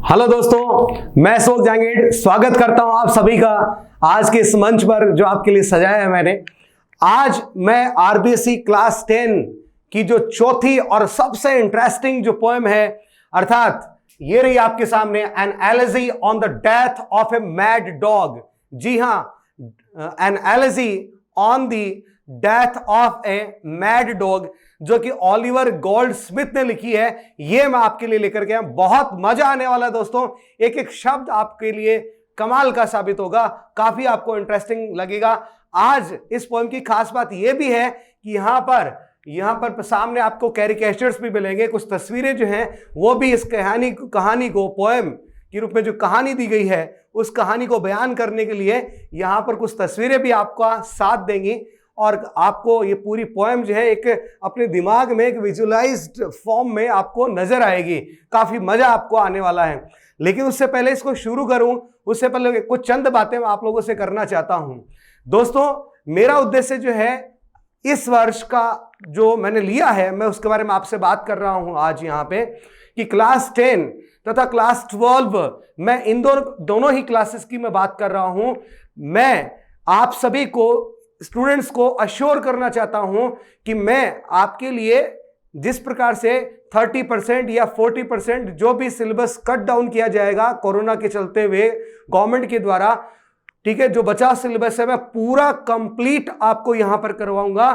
Hello दोस्तों, मैं अशोक जांगीड़ स्वागत करता हूं आप सभी का आज के इस मंच पर जो आपके लिए सजाया है मैंने। आज मैं आरबीएससी क्लास 10 की जो चौथी और सबसे इंटरेस्टिंग जो पोएम है, अर्थात ये रही आपके सामने, an elegy on the death of a mad dog. जी हां, an elegy on the death of a mad dog, जो कि ओलिवर गोल्डस्मिथ ने लिखी है। ये मैं आपके लिए लेकर के आया, बहुत मजा आने वाला है दोस्तों। एक एक शब्द आपके लिए कमाल का साबित होगा, काफी आपको इंटरेस्टिंग लगेगा। आज इस पोएम की खास बात यह भी है कि यहां पर सामने आपको कैरिकेचर्स भी मिलेंगे, कुछ तस्वीरें जो हैं वो भी इस कहानी को पोएम के रूप में जो कहानी दी गई है उस कहानी को बयान करने के लिए यहां पर कुछ तस्वीरें भी आपका साथ देंगी और आपको ये पूरी पोएम जो है एक अपने दिमाग में एक विजुअलाइज्ड फॉर्म में आपको नजर आएगी। काफी मजा आपको आने वाला है। लेकिन उससे पहले इसको शुरू करूं उससे पहले कुछ चंद बातें मैं आप लोगों से करना चाहता हूं। दोस्तों, मेरा उद्देश्य जो है इस वर्ष का जो मैंने लिया है, मैं उसके बारे में आपसे बात कर रहा हूं आज यहाँ पे, कि क्लास 10 तथा क्लास 12 मैं इन दोनों ही क्लासेस की मैं बात कर रहा हूं। मैं आप सभी को स्टूडेंट्स को अश्योर करना चाहता हूं कि मैं आपके लिए जिस प्रकार से 30% या 40% जो भी सिलेबस कट डाउन किया जाएगा कोरोना के चलते हुए गवर्नमेंट के द्वारा, ठीक है, जो बचा सिलेबस है मैं पूरा कंप्लीट आपको यहां पर करवाऊंगा,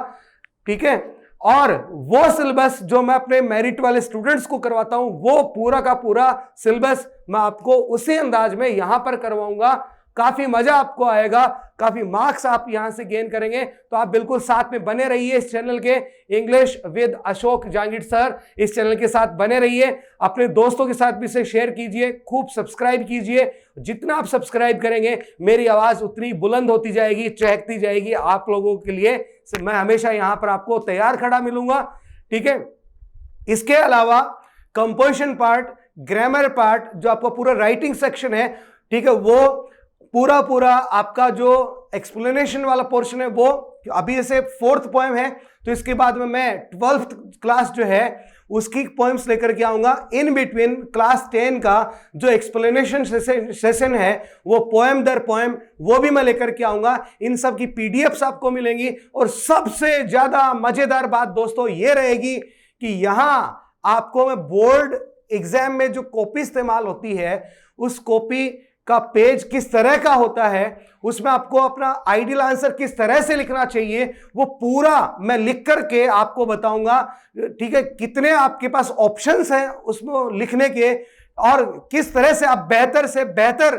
ठीक है। और वो सिलेबस जो मैं अपने मेरिट वाले स्टूडेंट्स को करवाता हूं वो पूरा का पूरा सिलेबस मैं आपको उसी अंदाज में यहां पर करवाऊंगा। काफी मजा आपको आएगा, काफी मार्क्स आप यहां से गेन करेंगे। तो आप बिल्कुल साथ में बने रहिए इस चैनल के, English with Ashok Jangid sir, इस चैनल के साथ बने रहिए। अपने दोस्तों के साथ भी इसे शेयर कीजिए, खूब सब्सक्राइब कीजिए। जितना आप सब्सक्राइब करेंगे मेरी आवाज उतनी बुलंद होती जाएगी, चहकती जाएगी। आप लोगों के लिए मैं हमेशा यहां पर आपको तैयार खड़ा मिलूंगा, ठीक है। इसके अलावा कंपोजिशन पार्ट, ग्रामर पार्ट, जो आपका पूरा राइटिंग सेक्शन है, ठीक है, वो पूरा आपका जो एक्सप्लेनेशन वाला पोर्शन है वो अभी जैसे 4th पोएम है तो इसके बाद में मैं 12th क्लास जो है उसकी पोएम्स लेकर के आऊंगा। इन बिटवीन क्लास 10 का जो एक्सप्लेनेशन सेशन है वो पोएम दर पोएम वो भी मैं लेकर के आऊंगा। इन सब की पीडीएफ्स आपको मिलेंगी। और सबसे ज्यादा मजेदार बात दोस्तों ये रहेगी कि यहां आपको मैं बोर्ड एग्जाम में जो कॉपी इस्तेमाल होती है उस कॉपी का पेज किस तरह का होता है, उसमें आपको अपना आइडियल आंसर किस तरह से लिखना चाहिए वो पूरा मैं लिख करके आपको बताऊंगा, ठीक है। कितने आपके पास ऑप्शंस हैं उसमें लिखने के और किस तरह से आप बेहतर से बेहतर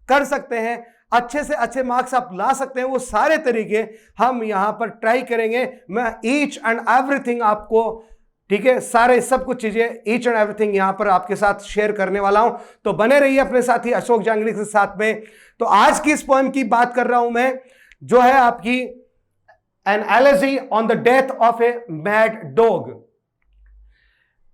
कर सकते हैं, अच्छे से अच्छे मार्क्स आप ला सकते हैं, वो सारे तरीके हम यहां पर ट्राई करेंगे। मैं ईच एंड एवरीथिंग आपको, ठीक है, सारे सब कुछ चीजें ईच एंड एवरीथिंग यहां पर आपके साथ शेयर करने वाला हूं। तो बने रहिए अपने साथी अशोक जांगीड़ के साथ में। तो आज की इस पोएम की बात कर रहा हूं मैं, जो है आपकी an elegy on the death of a mad dog,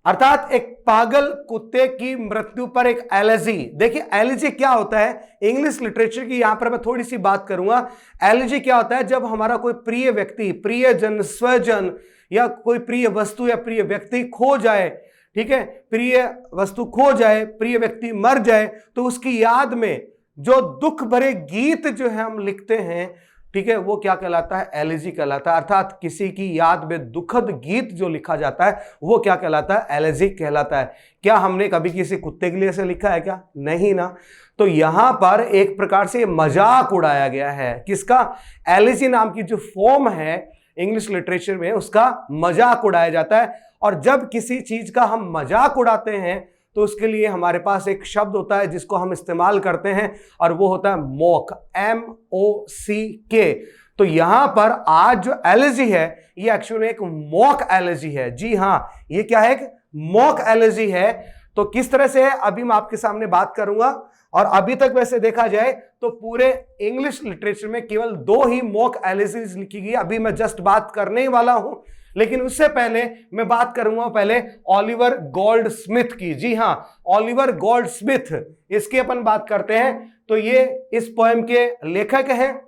अर्थात एक पागल कुत्ते की मृत्यु पर एक एलेजी। देखिए एलेजी क्या होता है, इंग्लिश लिटरेचर की यहां पर मैं थोड़ी सी बात करूंगा। एलेजी क्या होता है, जब हमारा कोई प्रिय व्यक्ति, प्रियजन, स्वजन या कोई प्रिय वस्तु या प्रिय व्यक्ति खो जाए, ठीक है, प्रिय वस्तु खो जाए, प्रिय व्यक्ति मर जाए, तो उसकी याद में जो दुख भरे गीत जो है हम लिखते हैं, ठीक है, वो क्या कहलाता है, एलेजी कहलाता है। अर्थात किसी की याद में दुखद गीत जो लिखा जाता है वो क्या कहलाता है, एलेजी कहलाता है। क्या हमने कभी किसी कुत्ते के लिए ऐसे लिखा है क्या? नहीं ना। तो यहां पर एक प्रकार से मजाक उड़ाया गया है, किसका, एलेजी नाम की जो फॉर्म है इंग्लिश लिटरेचर में उसका मजाक उड़ाया जाता है। और जब किसी चीज का हम मजाक उड़ाते हैं तो उसके लिए हमारे पास एक शब्द होता है जिसको हम इस्तेमाल करते हैं और वो होता है मॉक, MOCK। तो यहां पर आज जो एलेजी है ये एक्चुअली एक मॉक एलेजी है। जी हां, ये क्या है, एक मॉक एलेजी है। तो किस तरह से है अभी मैं आपके सामने बात करूंगा। और अभी तक वैसे देखा जाए तो पूरे इंग्लिश लिटरेचर में केवल 2 ही मॉक एलेजीज लिखी गई, अभी मैं जस्ट बात करने ही वाला हूं। लेकिन उससे पहले मैं बात करूंगा पहले ओलिवर गोल्डस्मिथ की। जी हां, ओलिवर गोल्डस्मिथ, इसकी अपन बात करते हैं। तो ये इस पोएम के लेखक हैं,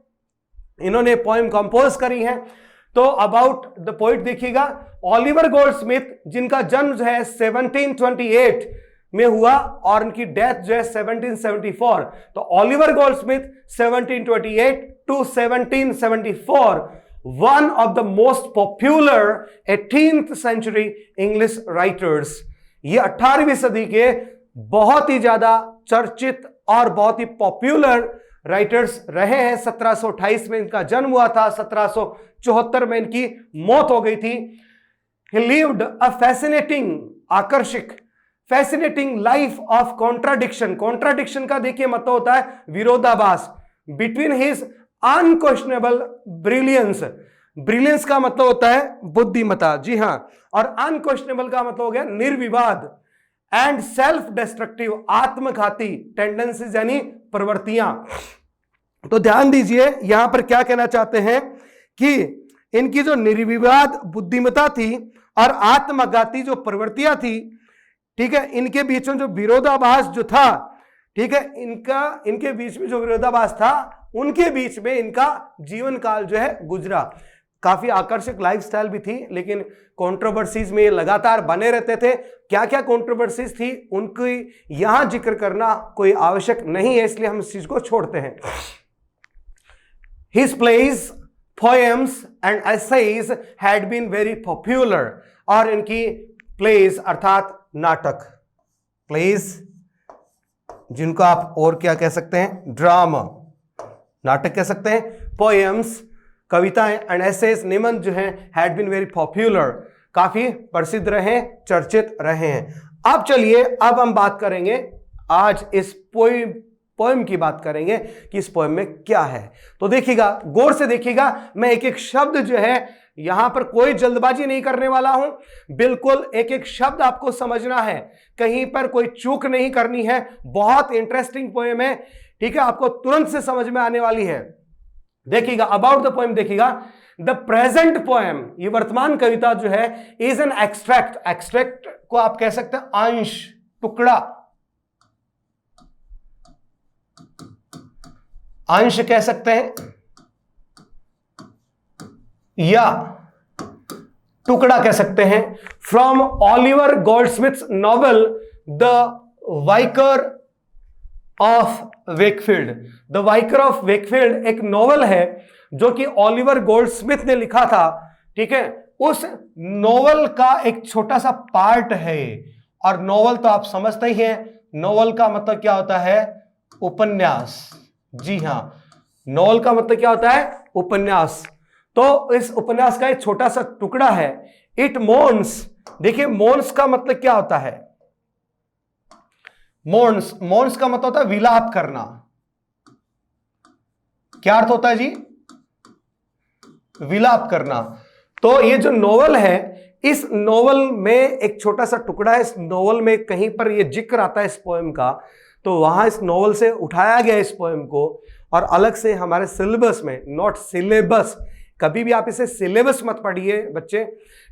इन्होंने पोएम कंपोज करी है। तो अबाउट द पोइट देखिएगा, ओलिवर गोल्डस्मिथ जिनका जन्म जो है 1728 में हुआ और इनकी डेथ जो है 1774। तो Oliver Goldsmith 1728 to 1774 one of the most popular 18th century English writers. ये 18वीं सदी के बहुत ही ज्यादा चर्चित और बहुत ही पॉपुलर राइटर्स रहे हैं। 1728 में इनका जन्म हुआ था, 1774 में इनकी मौत हो गई थी। He lived a fascinating, आकर्षक, fascinating life of contradiction। Contradiction का देखिए मतलब होता है विरोधाभास। Between his unquestionable brilliance, brilliance का मतलब होता है बुद्धिमत्ता, जी हां, और unquestionable का मतलब हो गया निर्विवाद, एंड सेल्फ डिस्ट्रक्टिव, आत्मघाती टेंडेंसीज यानी प्रवृत्तियां। तो ध्यान दीजिए यहां पर क्या कहना चाहते हैं कि इनकी जो निर्विवाद बुद्धिमत्ता थी और आत्मघाती जो प्रवृत्तियां थी, ठीक है, इनके बीच में जो विरोधाभास जो था, ठीक है, इनके बीच में जो विरोधाभास था, उनके बीच में इनका जीवन काल जो है गुजरा। काफी आकर्षक लाइफस्टाइल भी थी, लेकिन कंट्रोवर्सीज में लगातार बने रहते थे। क्या क्या कंट्रोवर्सीज थी उनकी यहां जिक्र करना कोई आवश्यक नहीं है, इसलिए हम इस चीज को छोड़ते हैं। His plays, poems and essays had been very popular। और इनकी प्लेज अर्थात नाटक, प्लेज जिनको आप और क्या कह सकते हैं, ड्रामा, नाटक कह सकते हैं, पोएम्स कविताएं, एंड एसेज निबंध जो हैं हैड बीन वेरी पॉपुलर, काफी प्रसिद्ध रहे, चर्चित रहे हैं। अब चलिए अब हम बात करेंगे, आज इस पोएम की बात करेंगे कि इस पोएम में क्या है। तो देखिएगा, गौर से देखिएगा, मैं एक एक शब्द जो है यहां पर कोई जल्दबाजी नहीं करने वाला हूं, बिल्कुल एक एक शब्द आपको समझना है, कहीं पर कोई चूक नहीं करनी है। बहुत इंटरेस्टिंग पोएम है, ठीक है, आपको तुरंत से समझ में आने वाली है। देखिएगा अबाउट द पोएम, देखिएगा द प्रेजेंट पोएम, ये वर्तमान कविता जो है, इज एन एक्सट्रैक्ट, एक्सट्रैक्ट को आप कह सकते हैं अंश, टुकड़ा, अंश कह सकते हैं या टुकड़ा कह सकते हैं, from Oliver Goldsmith's novel the Vicar of Wakefield. The Vicar of Wakefield एक नॉवेल है जो कि ओलिवर गोल्डस्मिथ ने लिखा था, ठीक है, उस नॉवेल का एक छोटा सा पार्ट है। और नॉवेल तो आप समझते ही हैं, नॉवेल का मतलब क्या होता है, उपन्यास, जी हां, नॉवेल का मतलब क्या होता है, उपन्यास। तो इस उपन्यास का एक छोटा सा टुकड़ा है। इट मोन्स, देखिए मोन्स का मतलब क्या होता है, मोन्स, मोन्स का मतलब होता है विलाप करना। क्या अर्थ होता है जी, विलाप करना। तो ये जो नोवेल है, इस नोवेल में एक छोटा सा टुकड़ा है, इस नोवेल में कहीं पर ये जिक्र आता है इस पोएम का, तो वहां इस नोवेल से उठाया गया इस पोएम को और अलग से हमारे सिलेबस में, नॉट सिलेबस, कभी भी आप इसे सिलेबस मत पढ़िए बच्चे,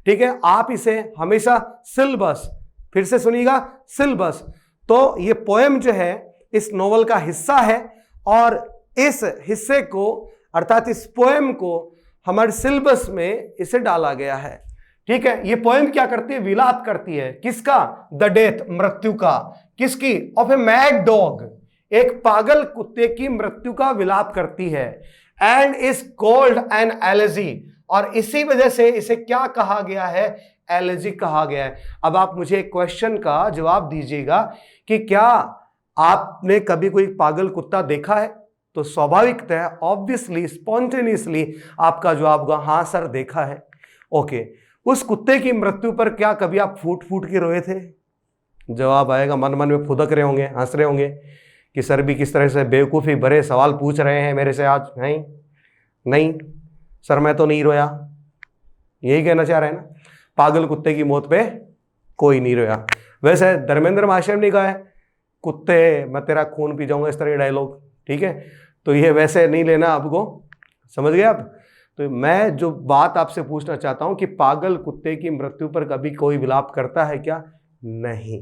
ठीक है, आप इसे हमेशा सिलेबस, फिर से सुनिएगा, सिलेबस। तो ये पोएम जो है इस नोवेल का हिस्सा है और इस हिस्से को अर्थात इस पोएम को हमारे सिलेबस में इसे डाला गया है, ठीक है। ये पोएम क्या करती है, विलाप करती है, किसका, द डेथ, मृत्यु का, किसकी, ऑफ ए मैड डॉग, एक पागल कुत्ते की मृत्यु का विलाप करती है। And is called an elegy, और इसी वजह से इसे क्या कहा गया है, एलेजी कहा गया है। अब आप मुझे एक क्वेश्चन का जवाब दीजिएगा कि क्या आपने कभी कोई पागल कुत्ता देखा है? तो स्वाभाविकतः ऑब्वियसली स्पॉन्टेनियसली आपका जवाब होगा हाँ सर देखा है। ओके, उस कुत्ते की मृत्यु पर क्या कभी आप फूट फूट के रोए थे? जवाब आएगा, मन मन में फुदक रहे होंगे, हंस रहे होंगे कि सर भी किस तरह से बेवकूफ़ी भरे सवाल पूछ रहे हैं मेरे से आज। नहीं सर मैं तो नहीं रोया, यही कहना चाह रहे हैं ना, पागल कुत्ते की मौत पे कोई नहीं रोया। वैसे धर्मेंद्र महाशय ने कहा है कुत्ते मैं तेरा खून पी जाऊंगा, इस तरह के डायलॉग, ठीक है, तो ये वैसे नहीं लेना आपको, समझ गए आप। तो मैं जो बात आपसे पूछना चाहता हूं कि पागल कुत्ते की मृत्यु पर कभी कोई विलाप करता है क्या? नहीं,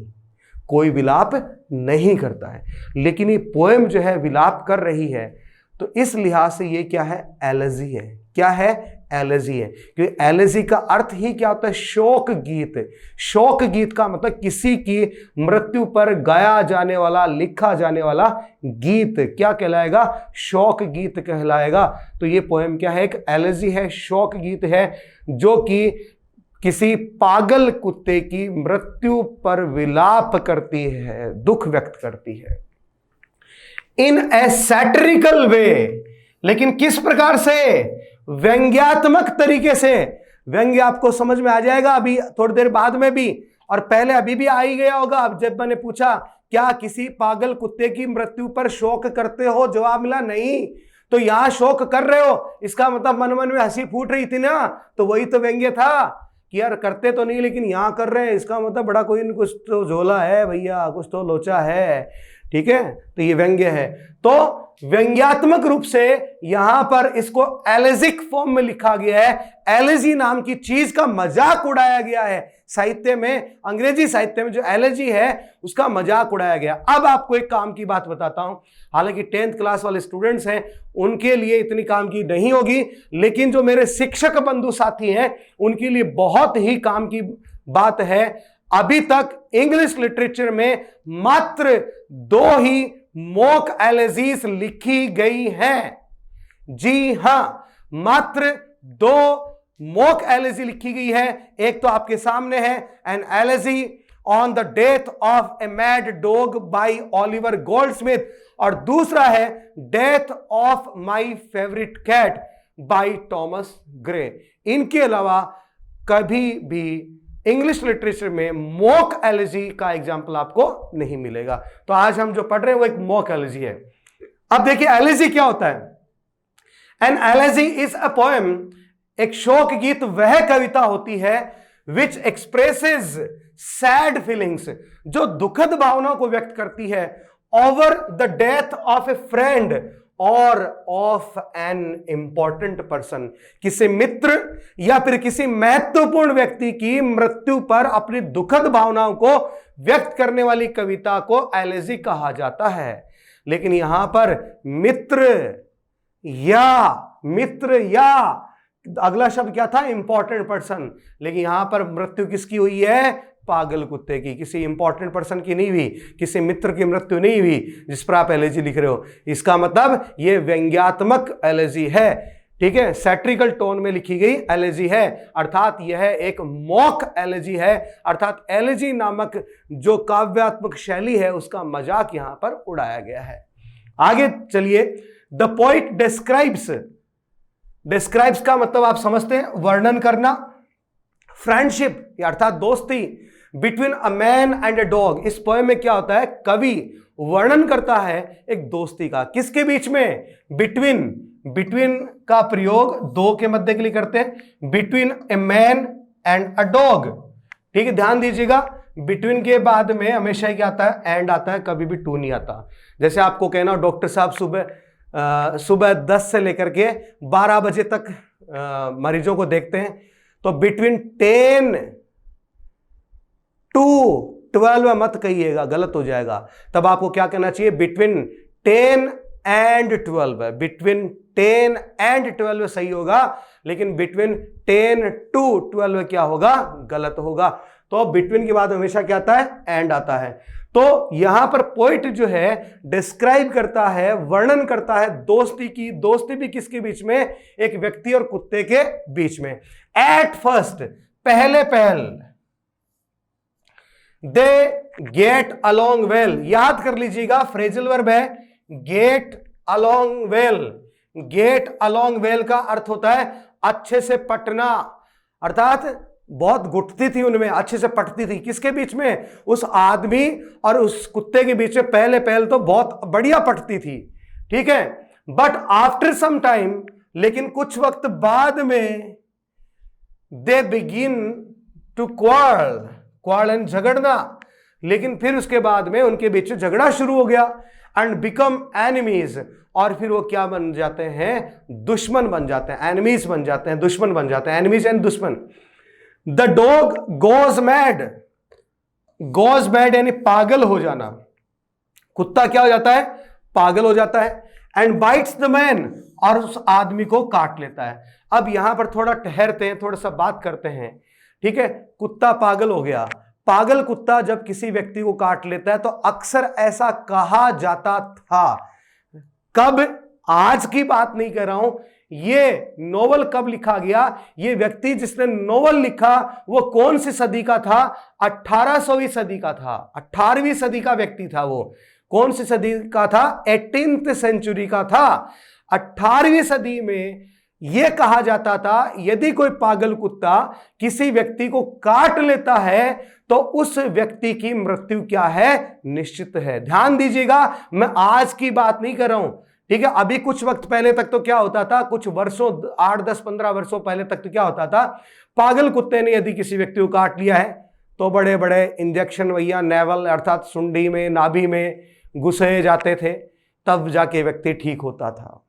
कोई विलाप नहीं करता है। लेकिन ये पोएम जो है विलाप कर रही है, तो इस लिहाज से ये क्या है, एलेजी है। क्या है, एलेजी है, क्योंकि एलेजी का अर्थ ही क्या होता है? शोक गीत। शोक गीत का मतलब किसी की मृत्यु पर गाया जाने वाला, लिखा जाने वाला गीत क्या कहलाएगा? शोक गीत कहलाएगा। तो ये पोएम क्या है? एक एलेजी है, शोक गीत है, जो कि किसी पागल कुत्ते की मृत्यु पर विलाप करती है, दुख व्यक्त करती है इन ए सैटिरिकल वे। लेकिन किस प्रकार से? व्यंग्यात्मक तरीके से। व्यंग्य आपको समझ में आ जाएगा अभी थोड़ी देर बाद में भी, और पहले अभी भी आ ही गया होगा। अब जब मैंने पूछा क्या किसी पागल कुत्ते की मृत्यु पर शोक करते हो, जवाब मिला नहीं। तो यहां शोक कर रहे हो, इसका मतलब मन मन में हंसी फूट रही थी ना, तो वही तो व्यंग्य था कि यार करते तो नहीं लेकिन यहां कर रहे हैं, इसका मतलब बड़ा कोई न कुछ तो झोला है भैया, कुछ तो लोचा है। ठीक है, तो ये व्यंग्य है। तो व्यंग्यात्मक रूप से यहां पर इसको एलेजिक फॉर्म में लिखा गया है। एलेजी नाम की चीज का मजाक उड़ाया गया है साहित्य में, अंग्रेजी साहित्य में जो एलेजी है उसका मजाक उड़ाया गया। अब आपको एक काम की बात बताता हूं, हालांकि 10th क्लास वाले स्टूडेंट्स हैं उनके लिए इतनी काम की नहीं होगी, लेकिन जो मेरे शिक्षक बंधु साथी हैं उनके लिए बहुत ही काम की बात है। अभी तक इंग्लिश लिटरेचर में मात्र 2 ही मॉक एलेजीज लिखी गई हैं। जी हां, मात्र 2 मॉक एलेजी लिखी गई है। एक तो आपके सामने है, an elegy on the death of a mad dog by Oliver Goldsmith, और दूसरा है death of my favourite cat by Thomas Gray. इनके अलावा कभी भी इंग्लिश लिटरेचर में मॉक एलेजी का एग्जाम्पल आपको नहीं मिलेगा। तो आज हम जो पढ़ रहे हैं वो एक मॉक एलेजी है। अब देखिए एलेजी क्या होता है। An elegy is a poem, एक शोक गीत वह कविता होती है विच एक्सप्रेसेस सैड फीलिंग्स, जो दुखद भावनाओं को व्यक्त करती है, over the death of A friend और ऑफ एन इंपॉर्टेंट पर्सन, किसी मित्र या फिर किसी महत्वपूर्ण व्यक्ति की मृत्यु पर अपनी दुखद भावनाओं को व्यक्त करने वाली कविता को एलेजी कहा जाता है। लेकिन यहां पर मित्र या अगला शब्द क्या था? Important person. लेकिन यहां पर मृत्यु किसकी हुई है? पागल कुत्ते की, किसी इंपॉर्टेंट पर्सन की नहीं हुई, किसी मित्र की मृत्यु नहीं हुई जिस पर आप एलेजी लिख रहे हो। इसका मतलब यह व्यंग्यात्मक एलेजी है। ठीक है, सैटिरिकल टोन में लिखी गई एलेजी है, अर्थात यह एक मॉक एलेजी है, अर्थात एलेजी नामक जो काव्यात्मक शैली है उसका मजाक यहां पर उड़ाया गया है। आगे चलिए। द पोइट डिस्क्राइब्स का मतलब आप समझते हैं, वर्णन करना। फ्रेंडशिप अर्थात दोस्ती between a man and a dog. इस पोएम में क्या होता है? कवि वर्णन करता है एक दोस्ती का, किसके बीच में? बिटवीन का प्रयोग 2 के मध्य के लिए करते हैं, between a man and a dog. ठीक है, ध्यान दीजिएगा, बिटवीन के बाद में हमेशा क्या आता है? एंड आता है, कभी भी टू नहीं आता। जैसे आपको कहना डॉक्टर साहब सुबह 10 से लेकर के 12 बजे तक मरीजों को देखते हैं, तो बिटवीन 10 to 12 मत कहिएगा, गलत हो जाएगा। तब आपको क्या कहना चाहिए? Between 10 and 12। बिटवीन 10 and 12 सही होगा, लेकिन बिटवीन 10 to 12 क्या होगा? गलत होगा। तो बिटवीन के बाद हमेशा क्या आता है? एंड आता है। तो यहां पर पोइट जो है डिस्क्राइब करता है, वर्णन करता है दोस्ती की। दोस्ती भी किसके बीच में? एक व्यक्ति और कुत्ते के बीच में। एट फर्स्ट, पहले पहल, दे गेट अलोंग वेल। याद कर लीजिएगा, फ्रेजल वर्ब है get along well. Get along well का अर्थ होता है अच्छे से पटना, अर्थात बहुत घुटती थी उनमें, अच्छे से पटती थी। किसके बीच में? उस आदमी और उस कुत्ते के बीच में पहले पहल तो बहुत बढ़िया पटती थी। ठीक है, बट आफ्टर सम टाइम, लेकिन कुछ वक्त बाद में, दे बिगिन टू क्वार्ल एंड झगड़ना। लेकिन फिर उसके बाद में उनके बीच झगड़ा शुरू हो गया, एंड बिकम एनिमीज। और फिर वो क्या बन जाते हैं? दुश्मन बन जाते हैं, एनिमीज बन जाते हैं, दुश्मन बन जाते हैं, एनिमीज एंड दुश्मन। द डॉग गोज मैड यानी पागल हो जाना। कुत्ता क्या हो जाता है? पागल हो जाता है। एंड बाइट्स द मैन, और उस आदमी को काट लेता है। अब यहां पर थोड़ा ठहरते हैं, थोड़ा सा बात करते हैं, ठीक है। कुत्ता पागल हो गया। पागल कुत्ता जब किसी व्यक्ति को काट लेता है तो अक्सर ऐसा कहा जाता था। कब? आज की बात नहीं कर रहा हूं, ये नोवेल कब लिखा गया, ये व्यक्ति जिसने नोवेल लिखा वो कौन सी सदी का था? 1800वीं सदी का था, 18वीं सदी का व्यक्ति था वो। कौन सी सदी का था? 18th सेंचुरी का था। 18वीं सदी में यह कहा जाता था यदि कोई पागल कुत्ता किसी व्यक्ति को काट लेता है तो उस व्यक्ति की मृत्यु क्या है? निश्चित है। ध्यान दीजिएगा, मैं आज की बात नहीं कर रहा हूं, ठीक है। अभी कुछ वक्त पहले तक तो क्या होता था, कुछ वर्षों 8, 10, 15 वर्षों पहले तक तो क्या होता था, पागल कुत्ते ने यदि किसी व्यक्ति को काट लिया है तो बड़े बड़े इंजेक्शन भैया नेवल अर्थात सुंडी में, नाभि में घुसे जाते थे, तब जाके व्यक्ति ठीक होता था।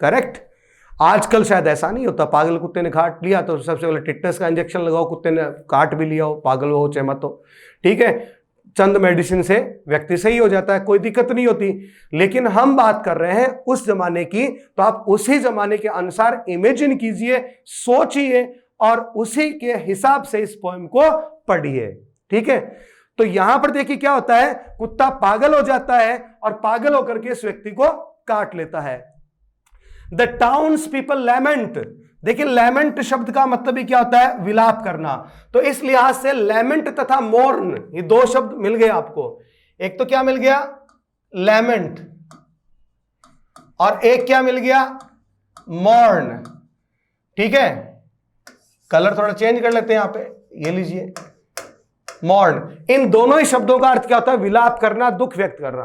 करेक्ट? आजकल शायद ऐसा नहीं होता। पागल कुत्ते ने काट लिया तो सबसे पहले टिटनेस का इंजेक्शन लगाओ, कुत्ते ने काट भी लिया हो, पागल हो चाहे मत हो, ठीक है, चंद मेडिसिन से व्यक्ति सही हो जाता है, कोई दिक्कत नहीं होती। लेकिन हम बात कर रहे हैं उस जमाने की, तो आप उसी जमाने के अनुसार इमेजिन कीजिए, सोचिए और उसी के हिसाब से इस पोएम को पढ़िए, ठीक है। तो यहां पर देखिए क्या होता है, कुत्ता पागल हो जाता है और पागल होकर के इस व्यक्ति को काट लेता है। The towns people lament. देखिए लैमेंट शब्द का मतलब ही क्या होता है? विलाप करना। तो इस लिहाज से लैमेंट तथा मोर्न, ये दो शब्द मिल गए आपको। एक तो क्या मिल गया? लैमेंट, और एक क्या मिल गया? मोर्न, ठीक है। कलर थोड़ा चेंज कर लेते हैं यहां पे, ये लीजिए मोर्न। इन दोनों ही शब्दों का अर्थ क्या होता है? विलाप करना, दुख व्यक्त करना।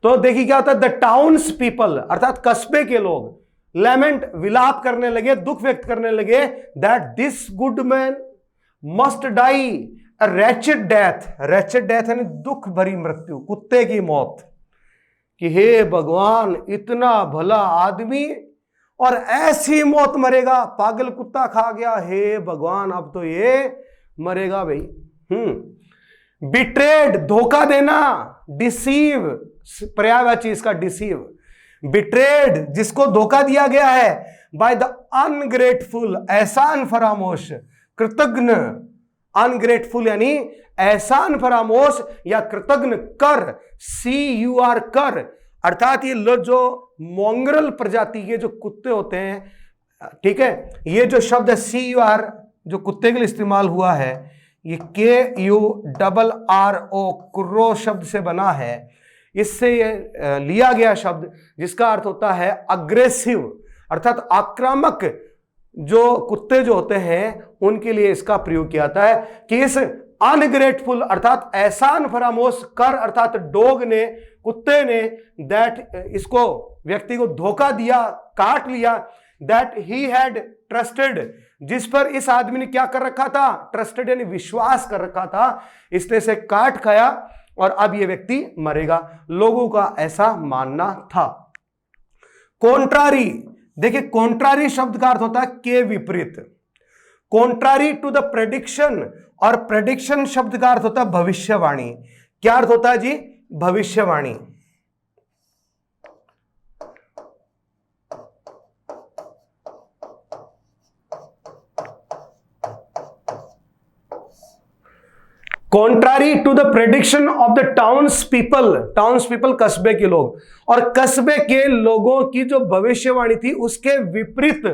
तो देखिए क्या होता है, द टाउन्स पीपल अर्थात कस्बे के लोग, लैमेंट विलाप करने लगे, दुख व्यक्त करने लगे, that this good man must die a wretched death. Wretched death यानी दुख भरी मृत्यु, कुत्ते की मौत, कि हे भगवान इतना भला आदमी और ऐसी मौत मरेगा, पागल कुत्ता खा गया, हे भगवान अब तो ये मरेगा भाई। बिट्रेड धोखा देना, डिसीव पर्यायवाची इसका डिसीव, बिट्रेड जिसको धोखा दिया गया है, बाय द अनग्रेटफुल एहसान फरामोश, कृतज्ञ, अनग्रेटफुल यानी एहसान फरामोश या कृतज्ञ कर, CUR कर, अर्थात ये जो मोंगरल प्रजाति के जो कुत्ते होते हैं, ठीक है, ये जो शब्द है CUR जो कुत्ते के लिए इस्तेमाल हुआ है, ये KURRO क्रो शब्द से बना है। इससे ये लिया गया शब्द जिसका अर्थ होता है अग्रेसिव, अर्थात आक्रामक जो कुत्ते जो होते हैं उनके लिए इसका प्रयोग किया जाता है कि इस अनग्रेटफुल अर्थात एहसान फरामोश कर अर्थात डॉग ने, कुत्ते ने, दैट इसको व्यक्ति को धोखा दिया, काट लिया, दैट ही हैड ट्रस्टेड, जिस पर इस आदमी ने क्या कर रखा था? ट्रस्टेड यानी विश्वास कर रखा था, इसलिए से काट खाया और अब यह व्यक्ति मरेगा। लोगों का ऐसा मानना था। कॉन्ट्रारी, देखिए कॉन्ट्रारी शब्द का अर्थ होता है के विपरीत, कॉन्ट्रारी टू द प्रेडिक्शन, और प्रेडिक्शन शब्द का अर्थ होता है भविष्यवाणी। क्या अर्थ होता है जी? भविष्यवाणी। Contrary to the prediction of the towns people कस्बे के लोग, और कस्बे के लोगों की जो भविष्यवाणी थी उसके विपरीत,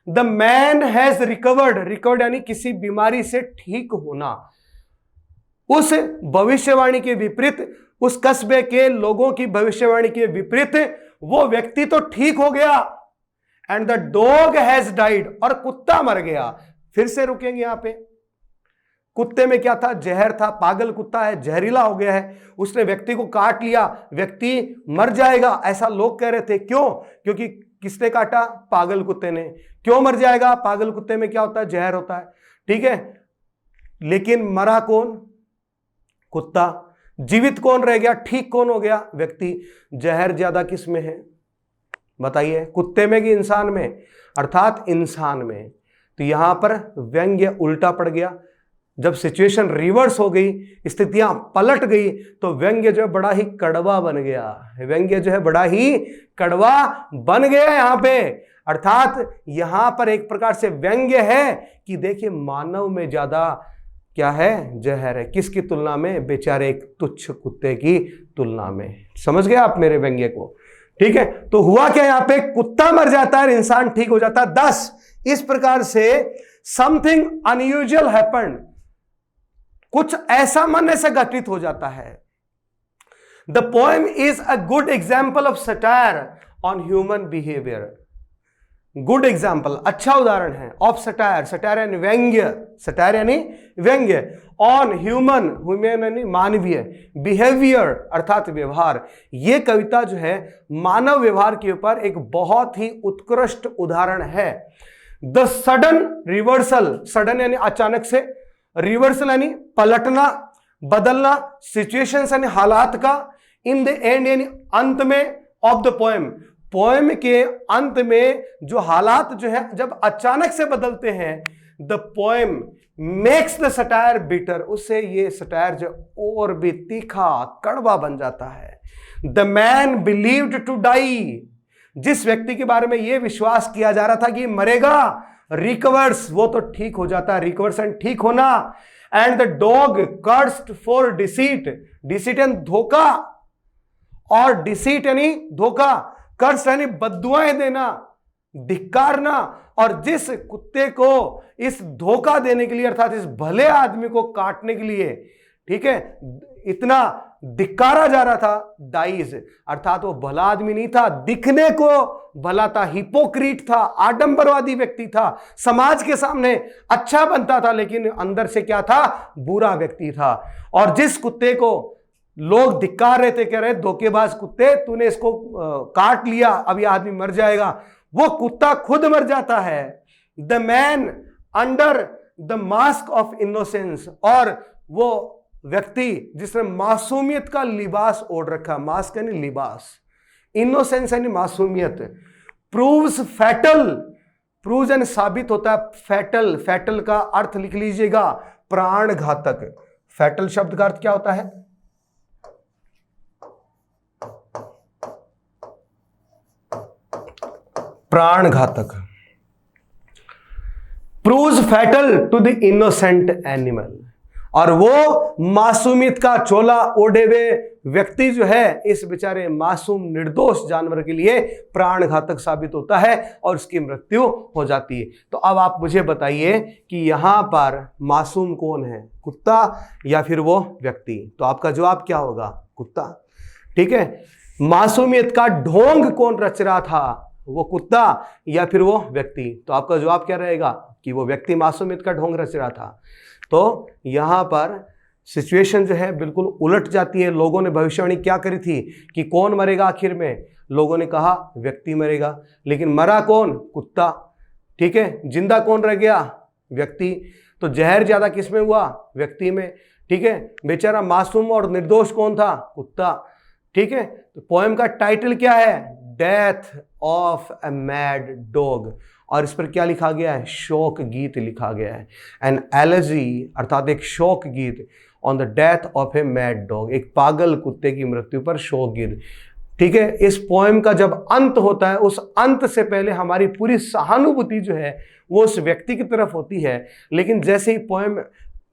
द मैन हैज रिकवर्ड यानी किसी बीमारी से ठीक होना, उस भविष्यवाणी के विपरीत, उस कस्बे के लोगों की भविष्यवाणी के विपरीत वो व्यक्ति तो ठीक हो गया, and the dog has died, और कुत्ता मर गया। फिर से रुकेंगे यहां पे, कुत्ते में क्या था? जहर था, पागल कुत्ता है, जहरीला हो गया है, उसने व्यक्ति को काट लिया, व्यक्ति मर जाएगा ऐसा लोग कह रहे थे। क्यों? क्योंकि किसने काटा? पागल कुत्ते ने। क्यों मर जाएगा? पागल कुत्ते में क्या होता है? जहर होता है, ठीक है। लेकिन मरा कौन? कुत्ता। जीवित कौन रह गया? ठीक कौन हो गया? व्यक्ति। जहर ज्यादा किस में है बताइए? कुत्ते में कि इंसान में? अर्थात इंसान में। तो यहां पर व्यंग्य उल्टा पड़ गया। जब सिचुएशन रिवर्स हो गई, स्थितियां पलट गई, तो व्यंग्य जो है बड़ा ही कड़वा बन गया। व्यंग्य जो है बड़ा ही कड़वा बन गया यहां पे। अर्थात यहां पर एक प्रकार से व्यंग्य है कि देखिए मानव में ज्यादा क्या है, जहर है। किसकी तुलना में? बेचारे एक तुच्छ कुत्ते की तुलना में। समझ गए आप मेरे व्यंग्य को? ठीक है, तो हुआ क्या यहां पे, कुत्ता मर जाता है, इंसान ठीक हो जाता है। 10 इस प्रकार से समथिंग अनयूजुअल हैपेंड, कुछ ऐसा मन से घटित हो जाता है। The poem is a good example of satire on human behaviour. Good example, अच्छा उदाहरण है, ऑफ सटायर, सटायर यानी व्यंग्य, सटायर यानी व्यंग्य, ऑन ह्यूमन, ह्यूमन यानी मानवीय, बिहेवियर अर्थात व्यवहार। यह कविता जो है मानव व्यवहार के ऊपर एक बहुत ही उत्कृष्ट उदाहरण है। द सडन रिवर्सल, सडन यानी अचानक से, रिवर्सल यानी पलटना, बदलना, सिचुएशन यानी हालात का, इन द एंड यानी अंत में, ऑफ द पोएम, पोएम के अंत में जो हालात जो है जब अचानक से बदलते हैं, the poem makes the satire bitter, उससे ये सटायर जो और भी तीखा कड़वा बन जाता है। The man believed to die, जिस व्यक्ति के बारे में यह विश्वास किया जा रहा था कि मरेगा, रिकवर्स, वो तो ठीक हो जाता है, रिकवर्स एंड ठीक होना। And the dog cursed for deceit, deceit यानी धोखा, और डिसीट यानी धोखा, कर्स यानी बद्दुआएं देना, धिक्कारना। और जिस कुत्ते को इस धोखा देने के लिए अर्थात इस भले आदमी को काटने के लिए, ठीक है, इतना धिक्कारा जा रहा था, डाइज अर्थात वो भला आदमी नहीं था, दिखने को भला था, हिपोक्रीट था, आडंबरवादी व्यक्ति था, समाज के सामने अच्छा बनता था लेकिन अंदर से क्या था, बुरा व्यक्ति था। और जिस कुत्ते को लोग धिक्कार रहे थे, कह रहे धोखेबाज कुत्ते, तूने इसको काट लिया, अब यह आदमी मर जाएगा, वो कुत्ता खुद मर जाता है। The man under the mask of innocence, और वो व्यक्ति जिसने मासूमियत का लिबास ओढ़ रखा, मास्क यानी लिबास, इनोसेंस यानी मासूमियत, प्रूव्स फैटल, प्रूव्स यानी साबित होता है, फैटल, फैटल का अर्थ लिख लीजिएगा, प्राण घातक। फैटल शब्द का अर्थ क्या होता है? प्राण घातक। Proves fatal to the innocent animal, और वो मासूमियत का चोला ओढ़े हुए व्यक्ति जो है इस बेचारे मासूम निर्दोष जानवर के लिए प्राण घातक साबित होता है और उसकी मृत्यु हो जाती है। तो अब आप मुझे बताइए कि यहां पर मासूम कौन है, कुत्ता या फिर वो व्यक्ति? तो आपका जवाब क्या होगा? कुत्ता। ठीक है, मासूमियत का ढोंग कौन रच रहा था, वो कुत्ता या फिर वो व्यक्ति? तो आपका जवाब क्या रहेगा कि वो व्यक्ति मासूमियत का ढोंग रच रहा था। तो यहां पर सिचुएशन जो है बिल्कुल उलट जाती है। लोगों ने भविष्यवाणी क्या करी थी कि कौन मरेगा आखिर में? लोगों ने कहा व्यक्ति मरेगा, लेकिन मरा कौन? कुत्ता। ठीक है, जिंदा कौन रह गया? व्यक्ति। तो जहर ज्यादा किस में हुआ? व्यक्ति में। ठीक है, बेचारा मासूम और निर्दोष कौन था? कुत्ता। ठीक है, तो पोएम का टाइटल क्या है? Death of a mad dog, और इस पर क्या लिखा गया है? शोक गीत लिखा गया है। एन एलेजी अर्थात एक शोक गीत on the death of a mad dog, एक पागल कुत्ते की मृत्यु पर शोक गीत। ठीक है, इस पोएम का जब अंत होता है, उस अंत से पहले हमारी पूरी सहानुभूति जो है वो उस व्यक्ति की तरफ होती है, लेकिन जैसे ही पोएम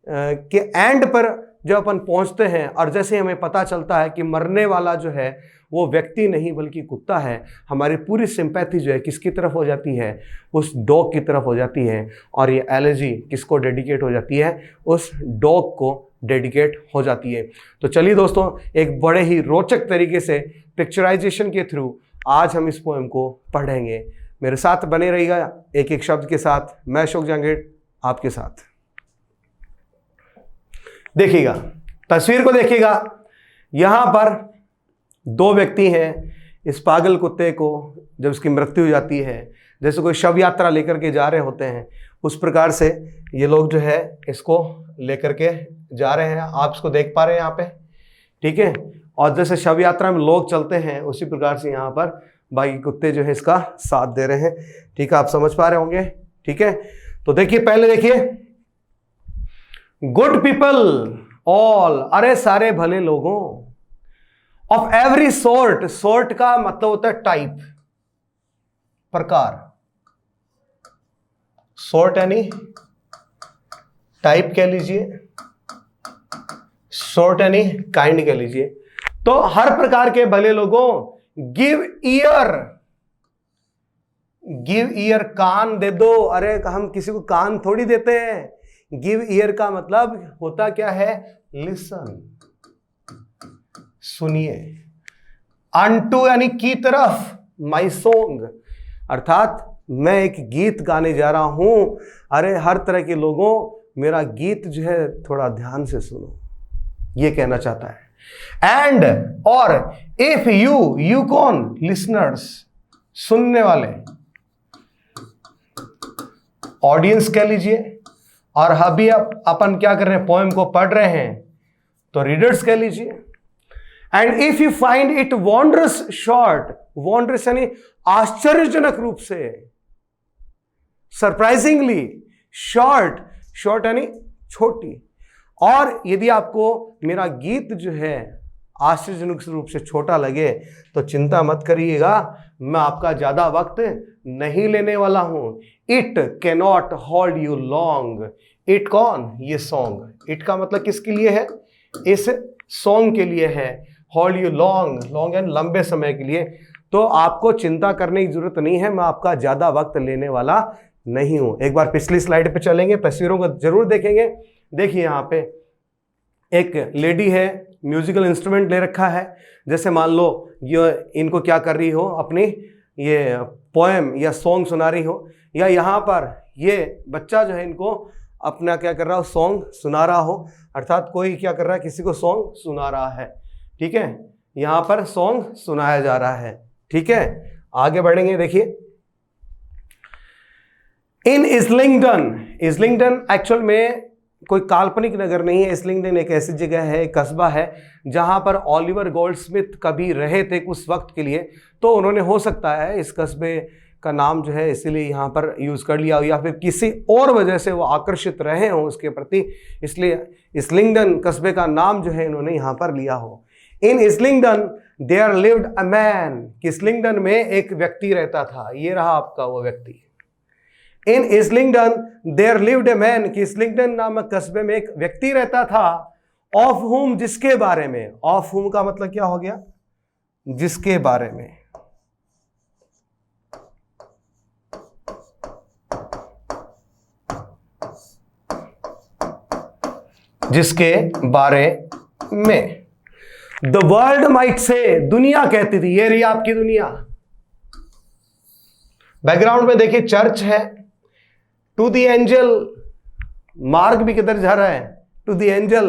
के एंड पर जब अपन पहुंचते हैं और जैसे हमें पता चलता है कि मरने वाला जो है वो व्यक्ति नहीं बल्कि कुत्ता है, हमारी पूरी सिंपैथी जो है किसकी तरफ हो जाती है? उस डॉग की तरफ हो जाती है। और ये एलर्जी किसको डेडिकेट हो जाती है? उस डॉग को डेडिकेट हो जाती है। तो चलिए दोस्तों, एक बड़े ही रोचक तरीके से पिक्चराइजेशन के थ्रू आज हम इस पोएम को पढ़ेंगे। मेरे साथ बने रहिएगा एक एक शब्द के साथ। मैं अशोक जहांगीर आपके साथ। देखिएगा, तस्वीर को देखिएगा। यहां पर दो व्यक्ति हैं। इस पागल कुत्ते को जब उसकी मृत्यु हो जाती है, जैसे कोई शव यात्रा लेकर के जा रहे होते हैं, उस प्रकार से ये लोग जो है इसको लेकर के जा रहे हैं। आप इसको देख पा रहे हैं यहाँ पे, ठीक है। और जैसे शव यात्रा में लोग चलते हैं, उसी प्रकार से यहाँ पर बाकी कुत्ते जो है इसका साथ दे रहे हैं। ठीक है, आप समझ पा रहे होंगे। ठीक है, तो देखिए, पहले देखिए, गुड पीपल ऑल, अरे सारे भले लोगों, ऑफ एवरी सोर्ट, सोर्ट का मतलब होता है टाइप, प्रकार, सोर्ट यानी टाइप कह लीजिए, सोर्ट यानी काइंड कह लीजिए। तो हर प्रकार के भले लोगों, गिव ईयर, गिव ईयर, कान दे दो। अरे हम किसी को कान थोड़ी देते हैं। गिव ईयर का मतलब होता क्या है, लिसन, सुनिए। अनटू यानी की तरफ, माई सॉन्ग, अर्थात मैं एक गीत गाने जा रहा हूं, अरे हर तरह के लोगों मेरा गीत जो है थोड़ा ध्यान से सुनो, ये कहना चाहता है। एंड और इफ यू, यू कौन, लिसनर्स, सुनने वाले, ऑडियंस कह लीजिए। और अभी अपन क्या कर रहे हैं, पोएम को पढ़ रहे हैं, तो रीडर्स कह लीजिए। And if you find it wondrous short, wondrous यानी आश्चर्यजनक रूप से, सरप्राइजिंगली शॉर्ट, शॉर्ट यानी छोटी। और यदि आपको मेरा गीत जो है आश्चर्यजनक रूप से छोटा लगे तो चिंता मत करिएगा, मैं आपका ज्यादा वक्त नहीं लेने वाला हूं। It cannot hold you long, it कौन, ये सॉन्ग, इट का मतलब किसके लिए है, इस सॉन्ग के लिए है। Hold you long, long and लंबे समय के लिए। तो आपको चिंता करने की जरूरत नहीं है, मैं आपका ज्यादा वक्त लेने वाला नहीं हूं। एक बार पिछली स्लाइड पे चलेंगे, तस्वीरों को जरूर देखेंगे। देखिए यहाँ पे एक लेडी है, म्यूजिकल इंस्ट्रूमेंट ले रखा है, जैसे मान लो ये इनको क्या कर रही हो, अपनी ये पोएम या सॉन्ग सुना रही हो, या यहाँ पर ये बच्चा जो है इनको अपना क्या कर रहा हो, सॉन्ग सुना रहा हो, अर्थात कोई क्या कर रहा है, किसी को सॉन्ग सुना रहा है। ठीक है, यहाँ पर सॉन्ग सुनाया जा रहा है। ठीक है, आगे बढ़ेंगे। देखिए इन इस्लिंगटन, इस्लिंगटन एक्चुअल में कोई काल्पनिक नगर नहीं है, इस्लिंगटन एक ऐसी जगह है, एक कस्बा है जहां पर ओलिवर गोल्डस्मिथ कभी रहे थे कुछ वक्त के लिए। तो उन्होंने हो सकता है इस कस्बे का नाम जो है इसीलिए यहाँ पर यूज कर लिया हो, या फिर किसी और वजह से वो आकर्षित रहे हों उसके प्रति, इसलिए इस्लिंगटन कस्बे का नाम जो है इन्होंने यहाँ पर लिया हो। In Islington there lived a man, Islington में एक व्यक्ति रहता था, ये रहा आपका वो व्यक्ति। In Islington there lived a man, कि इस्लिंगटन नामक कस्बे में एक व्यक्ति रहता था, ऑफ हुम, जिसके बारे में, ऑफ हुम का मतलब क्या हो गया, जिसके बारे में, जिसके बारे में द वर्ल्ड माइट से, दुनिया कहती थी, ये रही आपकी दुनिया। बैकग्राउंड में देखिए चर्च है, टू द एंजल, मार्ग भी किधर जा रहा है, टू द एंजल।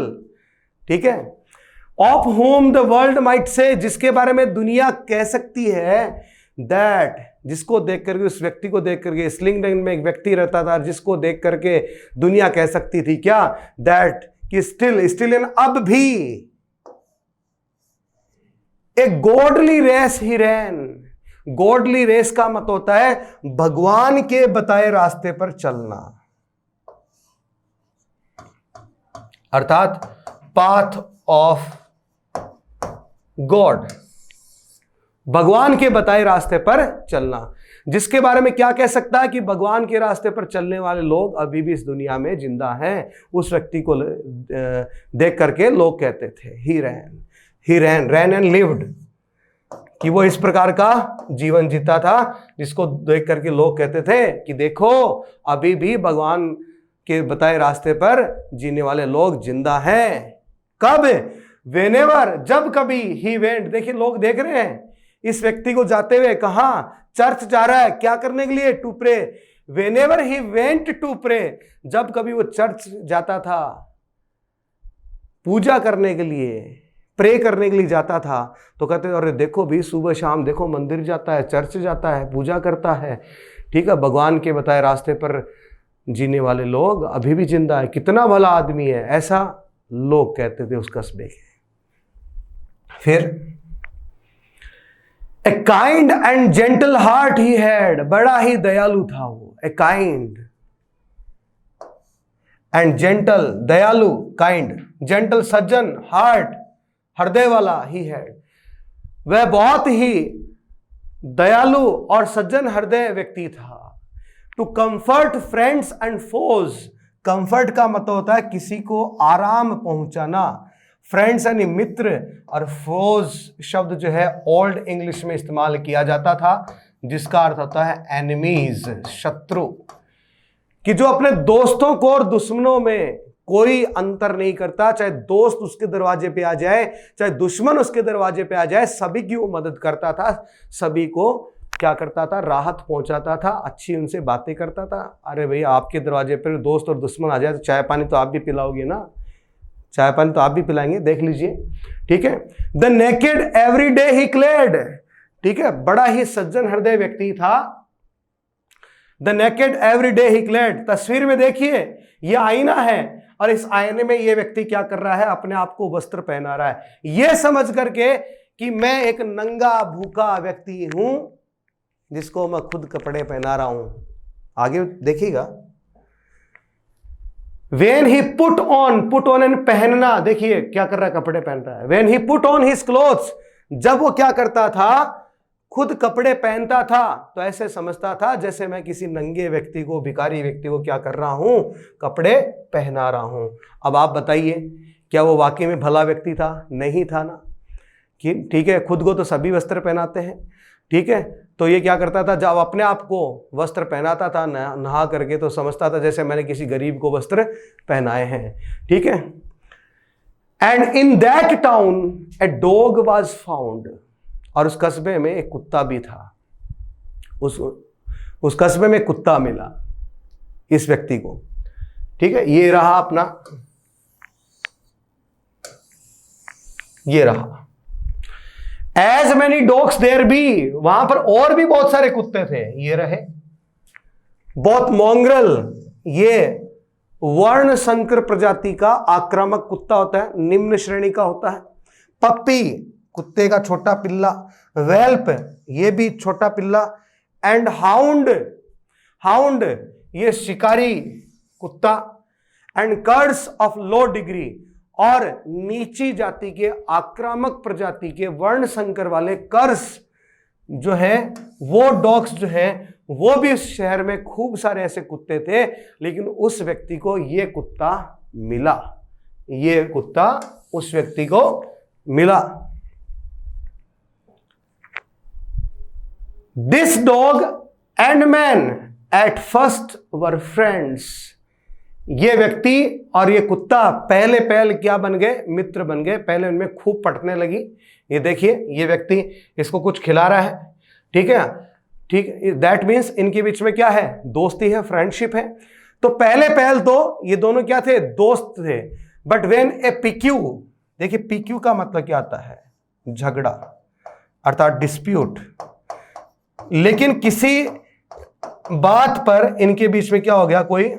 ठीक है, of home the world might say, जिसके बारे में दुनिया कह सकती है, दैट, जिसको देख करके, उस व्यक्ति को देख करके, इस्लिंगटन में एक व्यक्ति रहता था जिसको देख करके दुनिया कह सकती थी क्या, दैट, कि स्टिल, स्टिल इन अब भी, ए गॉडली रेस ही रैन, गॉडली रेस का मत होता है भगवान के बताए रास्ते पर चलना, अर्थात पाथ ऑफ गॉड, भगवान के बताए रास्ते पर चलना। जिसके बारे में क्या कह सकता है कि भगवान के रास्ते पर चलने वाले लोग अभी भी इस दुनिया में जिंदा हैं, उस व्यक्ति को देख करके लोग कहते थे ही रैन, रैन एंड लिव्ड, कि वो इस प्रकार का जीवन जीता था जिसको देख करके लोग कहते थे कि देखो अभी भी भगवान के बताए रास्ते पर जीने वाले लोग जिंदा हैं। कब, वेनेवर, जब कभी, ही वेंट, देखिए लोग देख रहे हैं इस व्यक्ति को जाते हुए, कहां, चर्च जा रहा है, क्या करने के लिए, to pray. Whenever he went to pray, जब कभी वो चर्च जाता था पूजा करने के लिए, प्रे करने के लिए जाता था, तो कहते अरे देखो भी सुबह शाम देखो मंदिर जाता है, चर्च जाता है, पूजा करता है। ठीक है, भगवान के बताए रास्ते पर जीने वाले लोग अभी भी जिंदा है, कितना भला आदमी है, ऐसा लोग कहते थे उस कस्बे के। फिर a kind and gentle heart he had, बड़ा ही दयालु था वो, ए काइंड एंड जेंटल, दयालु, काइंड, जेंटल, सज्जन, हार्ट, हृदय वाला, ही हैड, वह बहुत ही दयालु और सज्जन हृदय व्यक्ति था। To comfort friends and foes, comfort का मतलब होता है किसी को आराम पहुंचाना, फ्रेंड्स यानी मित्र, और फोज शब्द जो है ओल्ड इंग्लिश में इस्तेमाल किया जाता था जिसका अर्थ होता है एनिमीज, शत्रु, कि जो अपने दोस्तों को और दुश्मनों में कोई अंतर नहीं करता, चाहे दोस्त उसके दरवाजे पे आ जाए चाहे दुश्मन उसके दरवाजे पे आ जाए, सभी की वो मदद करता था, सभी को क्या करता था, राहत पहुंचाता था, अच्छी उनसे बातें करता था। अरे भैया आपके दरवाजे पर दोस्त और दुश्मन आ जाए तो चाय पानी तो आप भी पिलाओगे ना, चाय पानी तो आप भी पिलाएंगे, देख लीजिए, ठीक है। The naked every day he clad, ठीक है, बड़ा ही सज्जन हृदय व्यक्ति था। The naked every day he clad, तस्वीर में देखिए ये आईना है और इस आईने में ये व्यक्ति क्या कर रहा है, अपने आप को वस्त्र पहना रहा है, यह समझ करके कि मैं एक नंगा भूखा व्यक्ति हूं जिसको मैं खुद कपड़े पहना रहा हूं। आगे देखिएगा, When he put on यानी पहनना, देखिए क्या कर रहा है, कपड़े पहन रहा है। When he put on his clothes, जब वो क्या करता था, खुद कपड़े पहनता था, तो ऐसे समझता था जैसे मैं किसी नंगे व्यक्ति को, भिखारी व्यक्ति को क्या कर रहा हूं, कपड़े पहना रहा हूं। अब आप बताइए क्या वो वाकई में भला व्यक्ति था? नहीं था ना, कि ठीक है, खुद को तो सभी वस्त्र पहनाते हैं, ठीक है, तो ये क्या करता था, जब अपने आप को वस्त्र पहनाता था नहा करके, तो समझता था जैसे मैंने किसी गरीब को वस्त्र पहनाए हैं, ठीक है। And in that town a dog was found, और उस कस्बे में एक कुत्ता भी था, उस कस्बे में कुत्ता मिला इस व्यक्ति को, ठीक है। ये रहा अपना, ये रहा। As many dogs there be, वहां पर और भी बहुत सारे कुत्ते थे, ये रहे। बहुत मॉन्ग्रल, ये वर्ण संकर प्रजाति का आक्रामक कुत्ता होता है, निम्न श्रेणी का होता है। पप्पी, कुत्ते का छोटा पिल्ला। वेल्प, ये भी छोटा पिल्ला। एंड हाउंड, हाउंड ये शिकारी कुत्ता। And curs of low degree, और नीची जाति के, आक्रामक प्रजाति के, वर्ण संकर वाले कर्स जो है, वो डॉग्स जो है, वो भी इस शहर में खूब सारे ऐसे कुत्ते थे, लेकिन उस व्यक्ति को ये कुत्ता मिला, ये कुत्ता उस व्यक्ति को मिला। This dog and man at first were friends, ये व्यक्ति और ये कुत्ता पहले क्या बन गए, मित्र बन गए। पहले उनमें खूब पटने लगी। ये देखिए, ये व्यक्ति इसको कुछ खिला रहा है, ठीक है, ठीक, दैट मीन्स इनके बीच में क्या है, दोस्ती है, फ्रेंडशिप है। तो पहल तो ये दोनों क्या थे, दोस्त थे। बट व्हेन ए पीक्यू, देखिए पीक्यू का मतलब क्या आता है, झगड़ा अर्थात डिस्प्यूट। लेकिन किसी बात पर इनके बीच में क्या हो गया, कोई